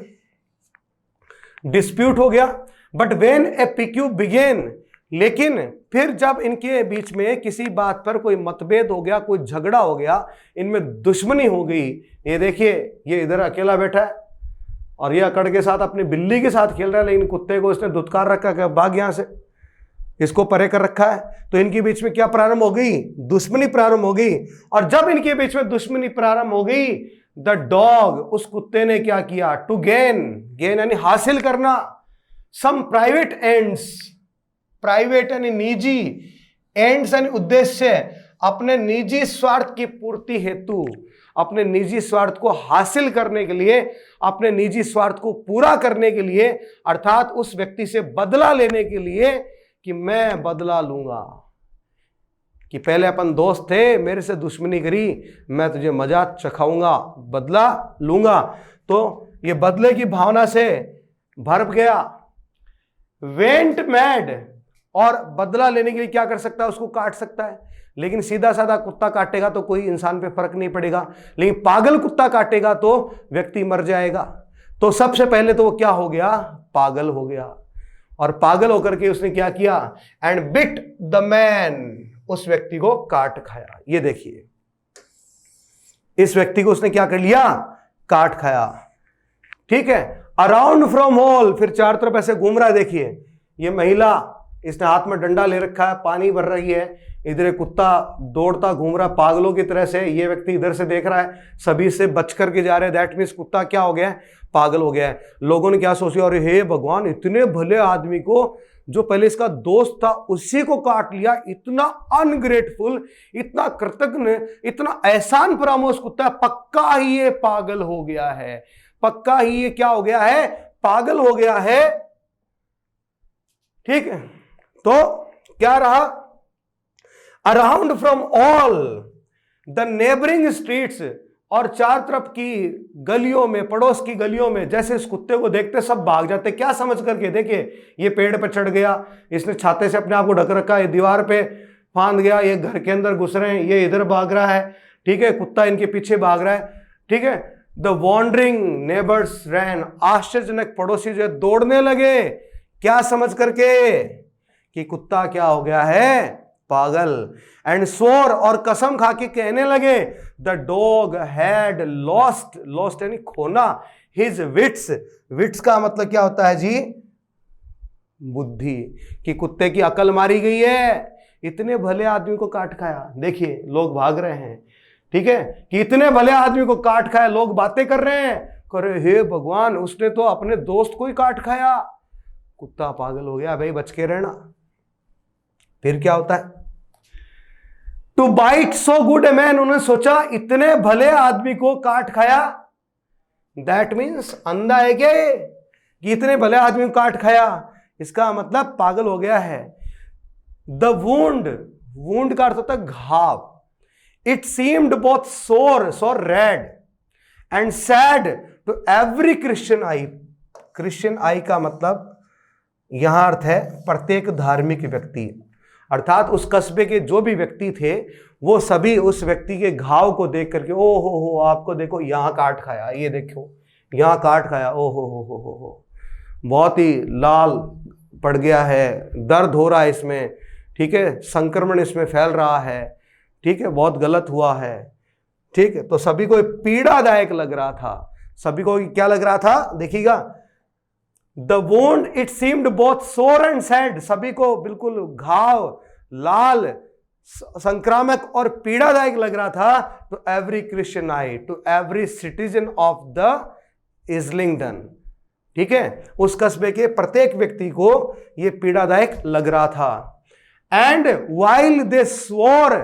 डिस्प्यूट हो गया। But when a pique began, लेकिन फिर जब इनके बीच में किसी बात पर कोई मतभेद हो गया, कोई झगड़ा हो गया, इनमें दुश्मनी हो गई। ये देखिए, ये इधर अकेला बैठा है और ये अकड़ के साथ अपनी बिल्ली के साथ खेल रहा है, लेकिन कुत्ते को इसने धुतकार रखा है, भाग यहां से, इसको परे कर रखा है। तो इनके बीच में क्या प्रारंभ हो गई, दुश्मनी प्रारंभ हो गई। और जब इनके बीच में दुश्मनी प्रारंभ हो गई, द डॉग, उस कुत्ते ने क्या किया, टू गेन, गेन यानी हासिल करना, सम प्राइवेट एंड्स, प्राइवेट यानी निजी, एंड्स यानी उद्देश्य, अपने निजी स्वार्थ की पूर्ति हेतु, अपने निजी स्वार्थ को हासिल करने के लिए, अपने निजी स्वार्थ को पूरा करने के लिए, अर्थात उस व्यक्ति से बदला लेने के लिए, कि मैं बदला लूंगा, कि पहले अपन दोस्त थे, मेरे से दुश्मनी करी, मैं तुझे मजा चखाऊंगा, बदला लूंगा। तो ये बदले की भावना से भर गया। वेंट मैड, और बदला लेने के लिए क्या कर सकता है, उसको काट सकता है। लेकिन सीधा साधा कुत्ता काटेगा तो कोई इंसान पे फर्क नहीं पड़ेगा, लेकिन पागल कुत्ता काटेगा तो व्यक्ति मर जाएगा। तो सबसे पहले तो वो क्या हो गया, पागल हो गया। और पागल होकर के उसने क्या किया, एंड बिट द मैन, उस व्यक्ति को काट खाया। ये देखिए, इस व्यक्ति को उसने क्या कर लिया, काट खाया, ठीक है। अराउंड फ्रॉम ऑल, फिर चार तरफ ऐसे घूम रहा है। देखिए ये महिला, इसने हाथ में डंडा ले रखा है, पानी भर रही है, इधर एक कुत्ता दौड़ता घूम रहा है पागलों की तरह से, ये व्यक्ति इधर से देख रहा है, सभी से बच करके जा रहे हैं। दैट मीन्स कुत्ता क्या हो गया है, पागल हो गया है। लोगों ने क्या सोचा, अरे हे भगवान, इतने भले आदमी को, जो पहले इसका दोस्त था उसी को काट लिया। इतना अनग्रेटफुल, इतना कृतज्ञ, इतना एहसान फरामोश कुत्ता, पक्का ही ये पागल हो गया है, पक्का ही ये क्या हो गया है, पागल हो गया है। ठीक है, तो क्या रहा, around from all the neighbouring streets, और चार तरफ की गलियों में, पड़ोस की गलियों में, जैसे इस कुत्ते को देखते सब भाग जाते। क्या समझ करके, देखिए ये पेड़ पे चढ़ गया, इसने छाते से अपने आप को ढक रखा, ये दीवार पे फांद गया, ये घर के अंदर घुस रहे हैं, ये इधर भाग रहा है। ठीक है, कुत्ता इनके पीछे भाग रहा है। ठीक है, द वॉन्डरिंग नेबर्स रैन, आश्चर्यजनक पड़ोसी जो है दौड़ने लगे, क्या समझ करके कि कुत्ता क्या हो गया है, पागल। एंड स्वोर, और कसम खा के कहने लगे, the dog had lost, lost यानी खोना, हिज विट्स, विट्स का मतलब क्या होता है जी, बुद्धि, कि कुत्ते की अकल मारी गई है। इतने भले आदमी को काट खाया, देखिए लोग भाग रहे हैं। ठीक है, कि इतने भले आदमी को काट खाया, लोग बातें कर रहे हैं, करे हे भगवान, उसने तो अपने दोस्त को ही काट खाया, कुत्ता पागल हो गया, भाई बच के रहना। फिर क्या होता है, to bite so good a man, उन्होंने सोचा इतने भले आदमी को काट खाया, दैट मीन्स अंधा है क्या ये, कि इतने भले आदमी को काट खाया, इसका मतलब पागल हो गया है। द वुंड, वुंड का अर्थ होता है घाव, it seemed both sore, sore red and sad to every Christian eye. Christian eye का मतलब यहां अर्थ है प्रत्येक धार्मिक व्यक्ति, अर्थात उस कस्बे के जो भी व्यक्ति थे वो सभी उस व्यक्ति के घाव को देख करके, ओ हो, आपको देखो यहां काट खाया, ये देखो यहां काट खाया, ओ हो, बहुत ही लाल पड़ गया है, दर्द हो रहा है इसमें। ठीक है, संक्रमण इसमें फैल रहा है। ठीक है, बहुत गलत हुआ है। ठीक है, तो सभी को पीड़ादायक लग रहा था, सभी को क्या लग रहा था, देखिएगा, the wound it seemed both सोर एंड सैड, सभी को बिल्कुल घाव, लाल, संक्रामक और पीड़ादायक लग रहा था। To every Christian eye, to every citizen of the Islington, ठीक है, उस कस्बे के प्रत्येक व्यक्ति को यह पीड़ादायक लग रहा था। And while they swore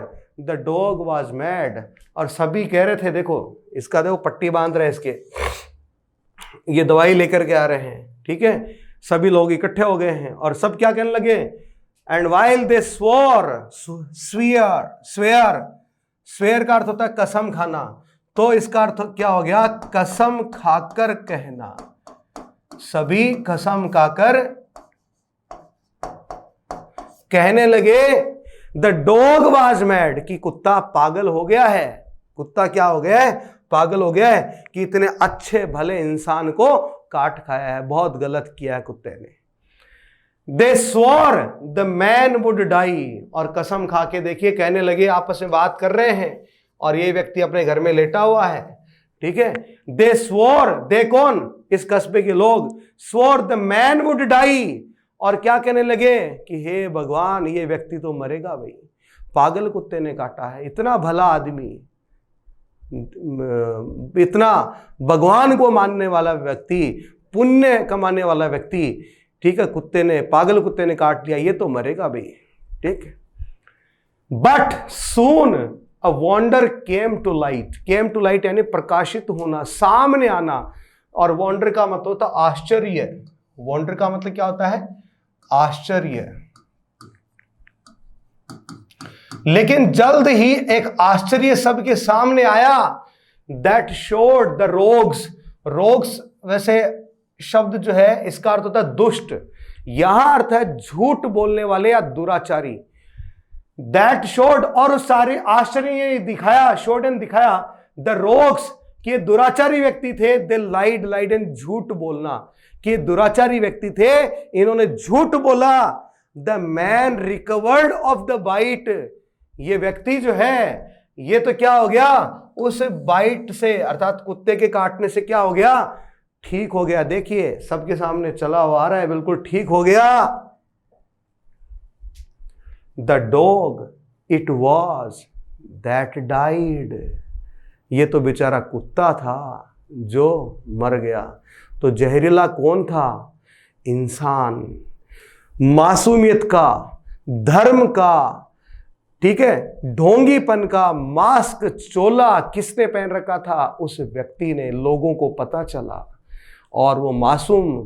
the dog was mad, और सभी कह रहे थे, देखो इसका देखो पट्टी बांध रहे हैं, इसके ये दवाई लेकर के आ रहे हैं। ठीक है, सभी लोग इकट्ठे हो गए हैं और सब क्या कहने लगे, and while they swore, swear, swear, swear का अर्थ होता है कसम खाना, तो इसका अर्थ क्या हो गया, कसम खाकर कहना, सभी कसम खाकर कहने लगे, द डॉग वाज मैड, कि कुत्ता पागल हो गया है, कुत्ता क्या हो गया है, पागल हो गया है, कि इतने अच्छे भले इंसान को काट खाया है, बहुत गलत किया है कुत्ते ने। They swore the man would die, और कसम खा के देखिए कहने लगे, आपस में बात कर रहे हैं और ये व्यक्ति अपने घर में लेटा हुआ है। ठीक है, दे स्वोर, दे कौन, इस कस्बे के लोग, swore the man would die, और क्या कहने लगे कि हे भगवान, ये व्यक्ति तो मरेगा भाई, पागल कुत्ते ने काटा है, इतना भला आदमी, इतना भगवान को मानने वाला व्यक्ति, पुण्य कमाने वाला व्यक्ति, ठीक है, कुत्ते ने, पागल कुत्ते ने काट लिया, ये तो मरेगा भाई। ठीक है, but soon a wonder came to light, came to light यानी प्रकाशित होना, सामने आना, और वॉन्डर का मतलब होता आश्चर्य, वॉन्डर का मतलब क्या होता है, आश्चर्य। लेकिन जल्द ही एक आश्चर्य सबके सामने आया, that showed the rogues, rogues वैसे शब्द जो है इसका अर्थ होता है दुष्ट, यहां अर्थ है झूठ बोलने वाले या दुराचारी। दैट शोड, और उस सारे आश्चर्य दिखाया, शोड एंड दिखाया, द रोग्स, कि दुराचारी व्यक्ति थे, दे लाइड, लाइड एंड झूठ बोलना, कि दुराचारी व्यक्ति थे, इन्होंने झूठ बोला। The man recovered of the bite, ये व्यक्ति जो है ये तो क्या हो गया, उस बाइट से, अर्थात कुत्ते के काटने से क्या हो गया, ठीक हो गया, देखिए सबके सामने चला हुआ आ रहा है, बिल्कुल ठीक हो गया। The dog it was that died, ये तो बेचारा कुत्ता था जो मर गया। तो जहरीला कौन था? इंसान। मासूमियत का, धर्म का, ठीक है, ढोंगीपन का मास्क, चोला किसने पहन रखा था? उस व्यक्ति ने। लोगों को पता चला और वो मासूम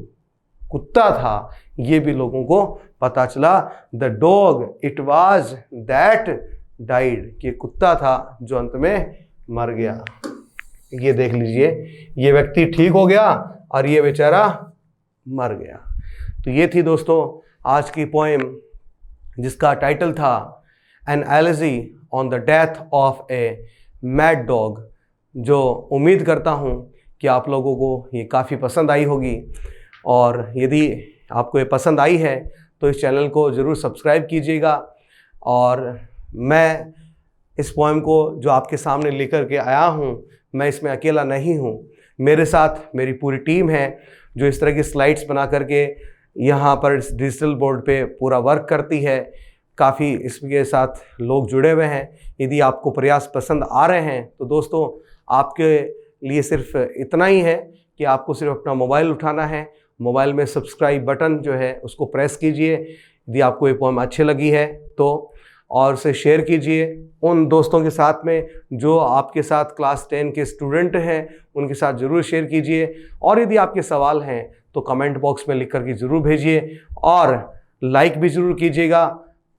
कुत्ता था, ये भी लोगों को पता चला। The dog it was that died, ये कुत्ता था जो अंत में मर गया। ये देख लीजिए, ये व्यक्ति ठीक हो गया और ये बेचारा मर गया। तो ये थी दोस्तों आज की पोएम, जिसका टाइटल था an elegy on the death of a mad dog, जो उम्मीद करता हूँ कि आप लोगों को ये काफ़ी पसंद आई होगी। और यदि आपको ये पसंद आई है तो इस चैनल को ज़रूर सब्सक्राइब कीजिएगा। और मैं इस पोएम को जो आपके सामने लेकर के आया हूँ, मैं इसमें अकेला नहीं हूँ, मेरे साथ मेरी पूरी टीम है जो इस तरह की स्लाइड्स बना करके यहाँ पर इस डिजिटल बोर्ड पे पूरा वर्क करती है। काफ़ी इसके साथ लोग जुड़े हुए हैं। यदि आपको प्रयास पसंद आ रहे हैं तो दोस्तों आपके लिए सिर्फ इतना ही है कि आपको सिर्फ अपना मोबाइल उठाना है, मोबाइल में सब्सक्राइब बटन जो है उसको प्रेस कीजिए। यदि आपको ये पोएम अच्छी लगी है तो, और उसे शेयर कीजिए उन दोस्तों के साथ में जो आपके साथ क्लास 10 के स्टूडेंट हैं, उनके साथ ज़रूर शेयर कीजिए। और यदि आपके सवाल हैं तो कमेंट बॉक्स में लिख करके ज़रूर भेजिए और लाइक भी ज़रूर कीजिएगा,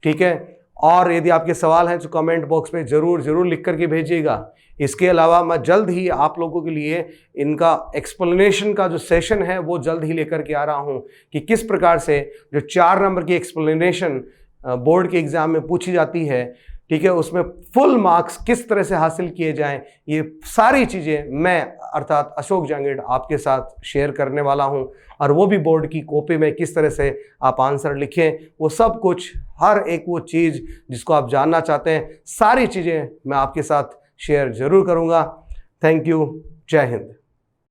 ठीक है। और यदि आपके सवाल हैं तो कमेंट बॉक्स में ज़रूर लिख करके भेजिएगा। इसके अलावा मैं जल्द ही आप लोगों के लिए इनका एक्सप्लेनेशन का जो सेशन है वो जल्द ही लेकर के आ रहा हूँ कि किस प्रकार से जो 4 नंबर की एक्सप्लेनेशन बोर्ड के एग्ज़ाम में पूछी जाती है, ठीक है, उसमें फुल मार्क्स किस तरह से हासिल किए जाएं, ये सारी चीज़ें मैं अर्थात अशोक जांगेड़ आपके साथ शेयर करने वाला हूं। और वो भी बोर्ड की कॉपी में किस तरह से आप आंसर लिखें, वो सब कुछ, हर एक वो चीज़ जिसको आप जानना चाहते हैं, सारी चीज़ें मैं आपके साथ शेयर ज़रूर करूँगा। Thank you. जय हिंद।